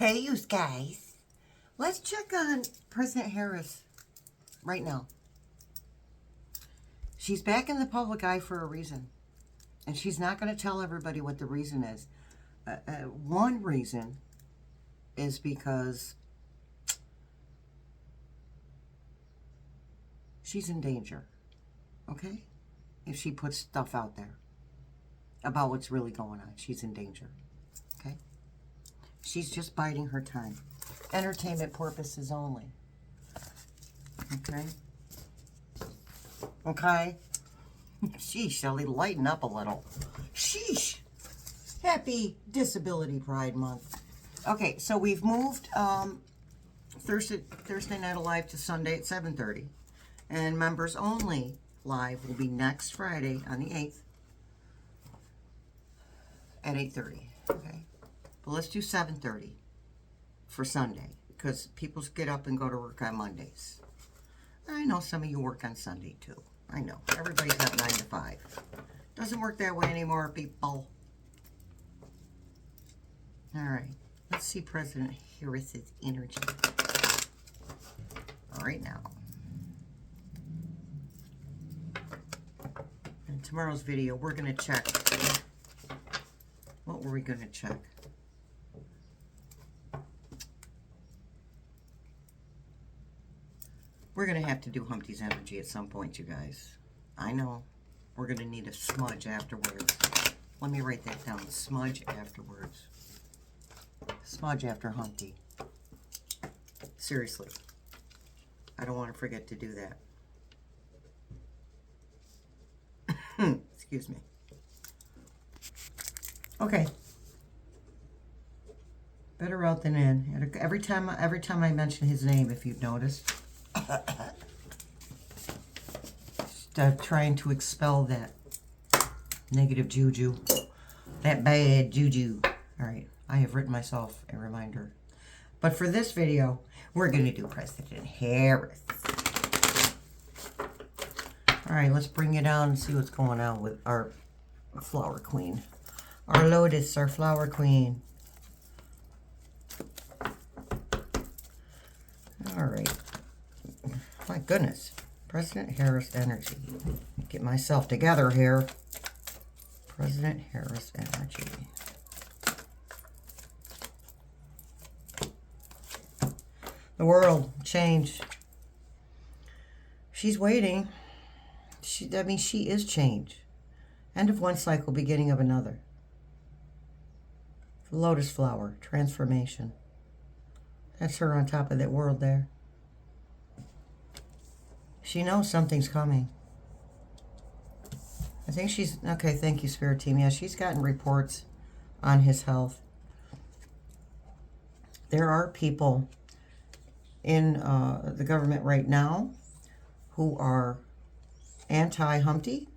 Hey, you guys. Let's check on President Rris right now. She's back in the public eye for a reason. And she's not going to tell everybody what the reason is. One reason is because she's in danger. Okay? If she puts stuff out there about what's really going on, she's in danger. Okay? She's just biding her time. Entertainment purposes only. Okay? Okay? Sheesh, Shelley, lighten up a little. Sheesh! Happy Disability Pride Month. Okay, so we've moved Thursday Night Alive to Sunday at 7:30. And members only live will be next Friday on the 8th at 8:30. Okay? But let's do 7:30 for Sunday, because people get up and go to work on Mondays. I know some of you work on Sunday too. I know. Everybody's got 9 to 5. Doesn't work that way anymore, people. All right. Let's see President Rris's energy. All right now. In tomorrow's video, we're going to check. What were we going to check? We're going to have to do Humpty's energy at some point, you guys. I know. We're going to need a smudge afterwards. Let me write that down. Smudge afterwards. Smudge after Humpty. Seriously. I don't want to forget to do that. Excuse me. Okay. Better out than in. Every time I mention his name, if you've noticed. Trying to expel that negative juju, that bad juju. All right, I have written myself a reminder. But for this video, we're going to do President Rris. All right, let's bring it down and see what's going on with our flower queen. Our Lotus, our flower queen. All right. My goodness. President Rris energy. Get myself together here. President Rris energy. The world change. She's waiting. That means she is change. End of one cycle, beginning of another. The lotus flower, transformation. That's her on top of that world there. She knows something's coming. I think she's... Okay, thank you, Spirit Team. Yeah, she's gotten reports on his health. There are people in the government right now who are anti-Humpty,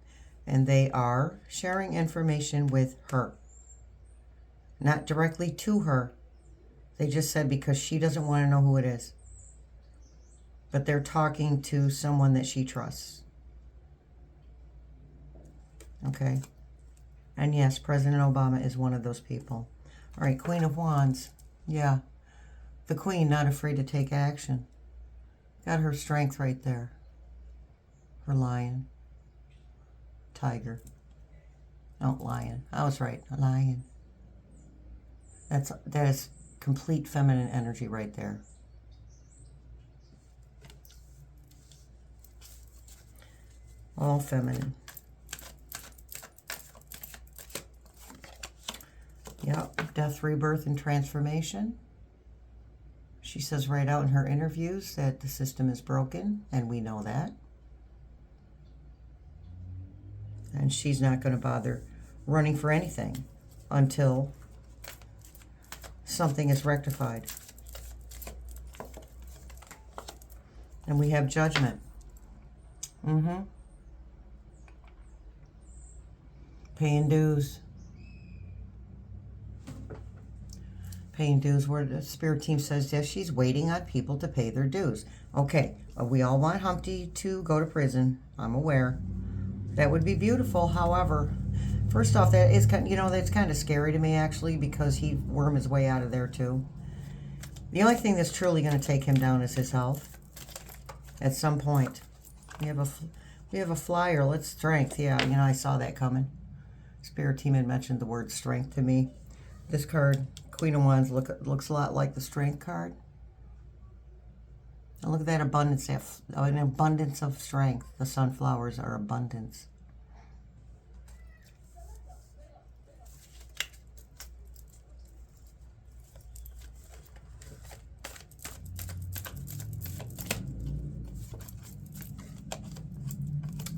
and they are sharing information with her. Not directly to her. They just said because she doesn't want to know who it is. But they're talking to someone that she trusts. Okay. And yes, President Obama is one of those people. All right, Queen of Wands. Yeah. The Queen, not afraid to take action. Got her strength right there. Her lion. Tiger. No, lion. I was right. A lion. That is complete feminine energy right there. All feminine. Yep, death, rebirth, and transformation. She says right out in her interviews that the system is broken, and we know that. And she's not going to bother running for anything until something is rectified. And we have judgment. Paying dues. Paying dues, where the Spirit Team says, yes, she's waiting on people to pay their dues. Okay, we all want Humpty to go to prison. I'm aware. That would be beautiful. However, first off, that is kind, you know, that's kind of scary to me, actually, because he'd worm his way out of there, too. The only thing that's truly going to take him down is his health. At some point. We have a flyer. Let's strength. Yeah, you know, I saw that coming. Spirit team had mentioned the word strength to me. This card, Queen of Wands, looks a lot like the strength card. And look at that abundance, an abundance of strength. The sunflowers are abundance.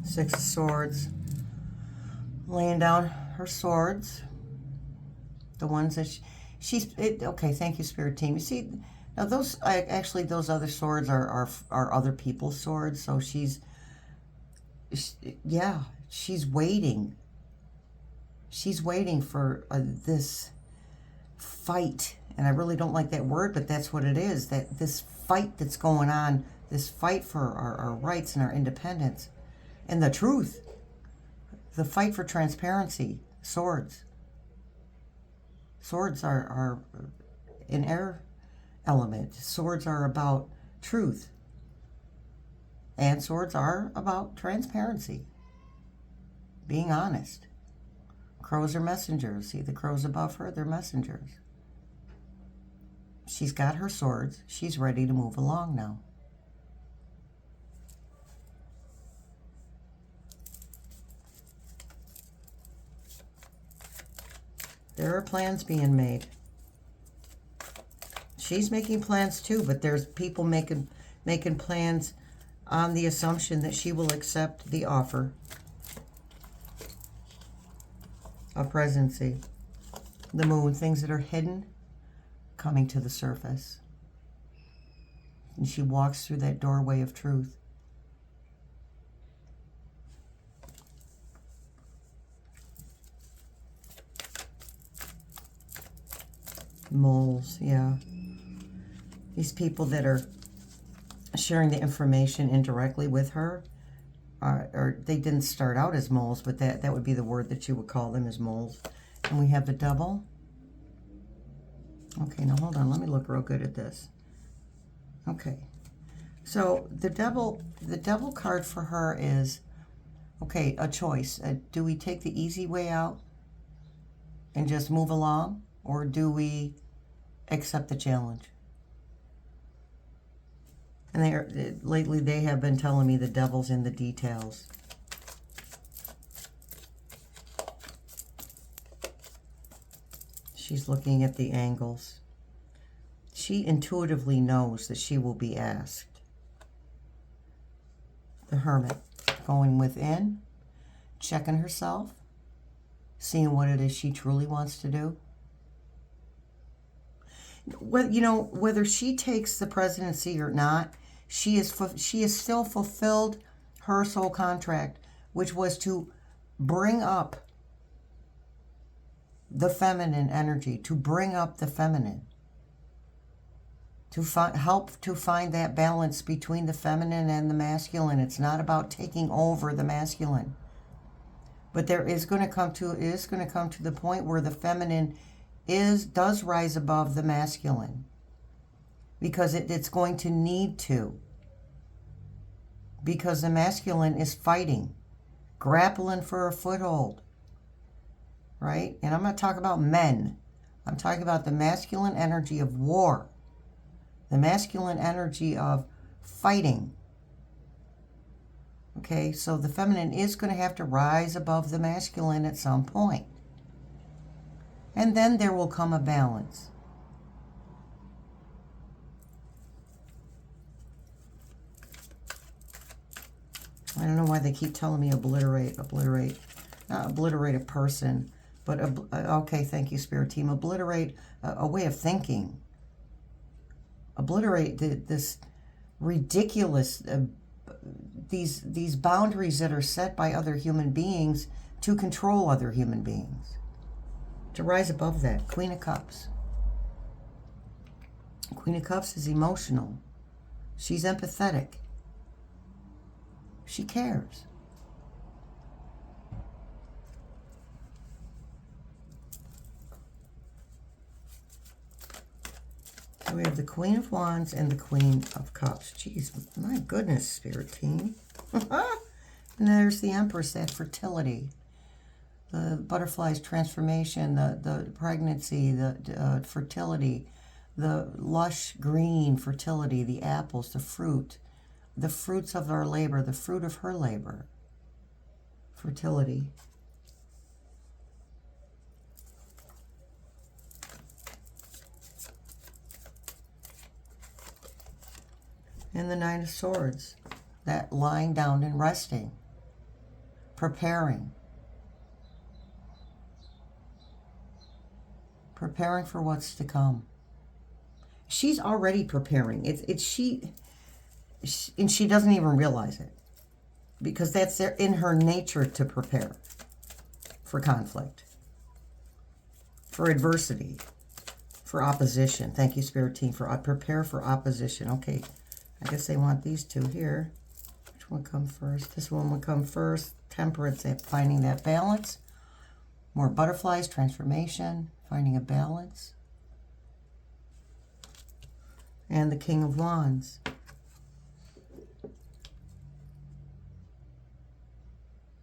Six of Swords. Laying down her swords. The ones that okay, thank you, Spirit team. You see, now those, actually those other swords are other people's swords. So she's waiting. She's waiting for this fight. And I really don't like that word, but that's what it is. That this fight that's going on, this fight for our rights and our independence and the truth. The fight for transparency. Swords. Swords are an air element. Swords are about truth. And swords are about transparency. Being honest. Crows are messengers. See the crows above her? They're messengers. She's got her swords. She's ready to move along now. There are plans being made. She's making plans too, but there's people making plans on the assumption that she will accept the offer of presidency. The Moon, things that are hidden coming to the surface. And she walks through that doorway of truth. Moles, yeah. These people that are sharing the information indirectly with her, or they didn't start out as moles, but that would be the word that you would call them, as moles. And we have the Devil. Okay, now hold on. Let me look real good at this. Okay. So the devil card for her is, okay, a choice. Do we take the easy way out and just move along? Or do we accept the challenge? And lately they have been telling me the devil's in the details. She's looking at the angles. She intuitively knows that she will be asked. The Hermit, going within, checking herself, seeing what it is she truly wants to do. Well, you know, whether she takes the presidency or not, she is still fulfilled her soul contract, which was to bring up the feminine energy, to bring up the feminine, to help to find that balance between the feminine and the masculine. It's not about taking over the masculine, but it is going to come to the point where the feminine does rise above the masculine, because it's going to need to, because the masculine is fighting, grappling for a foothold, right? And I'm not talking about men. I'm talking about the masculine energy of war, the masculine energy of fighting. Okay, so the feminine is going to have to rise above the masculine at some point. And then there will come a balance. I don't know why they keep telling me obliterate. Not obliterate a person, but, okay, thank you, Spirit Team. Obliterate a way of thinking. Obliterate this ridiculous, these boundaries that are set by other human beings to control other human beings. To rise above that. Queen of Cups. Queen of Cups is emotional. She's empathetic. She cares. We have the Queen of Wands and the Queen of Cups. Jeez, my goodness, Spirit team. And there's the Empress, that fertility. The butterfly's transformation, the pregnancy, the fertility, the lush green fertility, the apples, the fruits of our labor, the fruit of her labor. Fertility. And the Nine of Swords, that lying down and resting, preparing for what's to come. She's already preparing. It's she, and she doesn't even realize it, because that's in her nature to prepare for conflict, for adversity, for opposition. Thank you, Spirit Team, for prepare for opposition. Okay, I guess they want these two here. Which one come first? This one would come first. Temperance, finding that balance. More butterflies, transformation, finding a balance. And the King of Wands.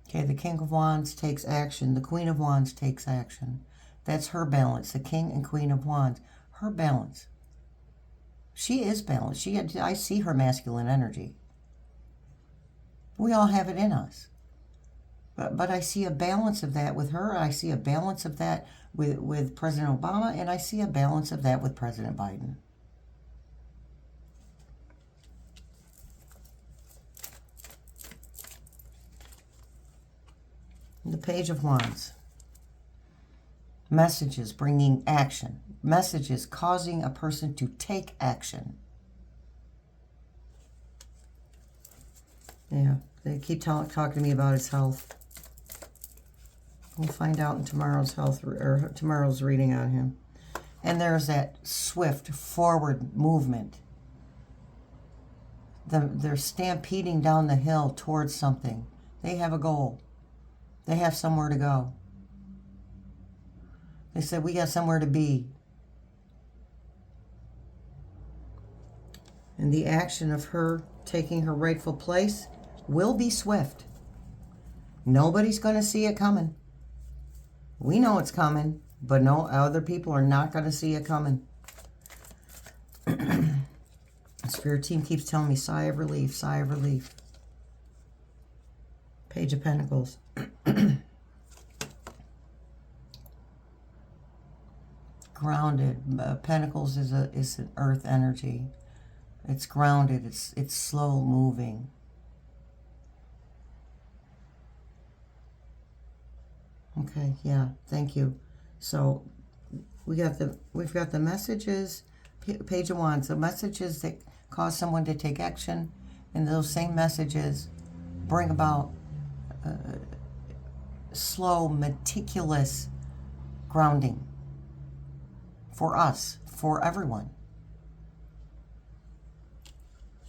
Okay, the King of Wands takes action. The Queen of Wands takes action. That's her balance. The King and Queen of Wands. Her balance. She is balanced. I see her masculine energy. We all have it in us. But I see a balance of that with her. I see a balance of that with President Obama. And I see a balance of that with President Biden. The Page of Wands. Messages bringing action. Messages causing a person to take action. Yeah, they keep talking to me about his health. We'll find out in tomorrow's tomorrow's reading on him. And there's that swift forward movement. They're stampeding down the hill towards something. They have a goal. They have somewhere to go. They said, we got somewhere to be. And the action of her taking her rightful place will be swift. Nobody's going to see it coming. We know it's coming, but no other people are not going to see it coming. The Spirit Team keeps telling me, sigh of relief, sigh of relief. Page of Pentacles. Grounded. Pentacles is an earth energy. It's grounded. It's slow moving. Okay, yeah, thank you. So we've got the messages, Page of Wands, the messages that cause someone to take action, and those same messages bring about slow, meticulous grounding for us, for everyone.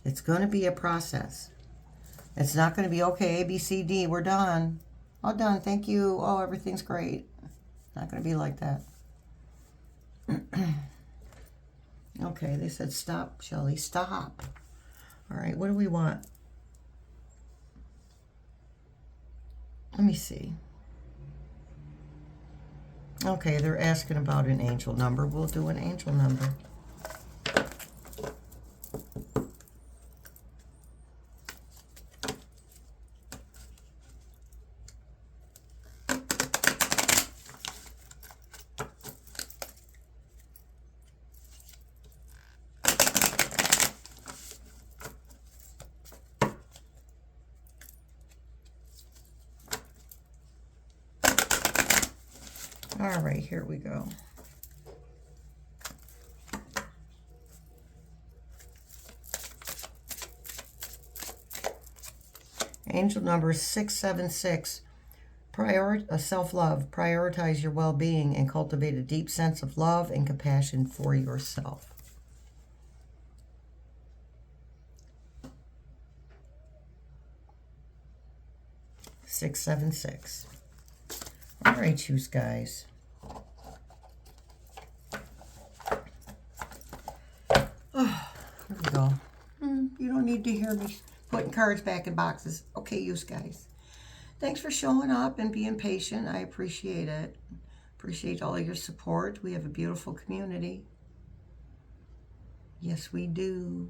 It's going to be a process. It's not going to be, okay, A, B, C, D, we're done. All done, thank you. Oh, everything's great. Not going to be like that. Okay, they said stop, Shelley, stop. All right, what do we want? Let me see. Okay, they're asking about an angel number. We'll do an angel number. All right, here we go. Angel number 676. Self-love. Prioritize your well-being and cultivate a deep sense of love and compassion for yourself. Six, 7, 6. All right, you guys. to hear me putting cards back in boxes. Okay, you guys. Thanks for showing up and being patient. I appreciate it. Appreciate all your support. We have a beautiful community. Yes, we do.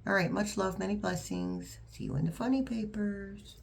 All right, much love, many blessings. See you in the funny papers.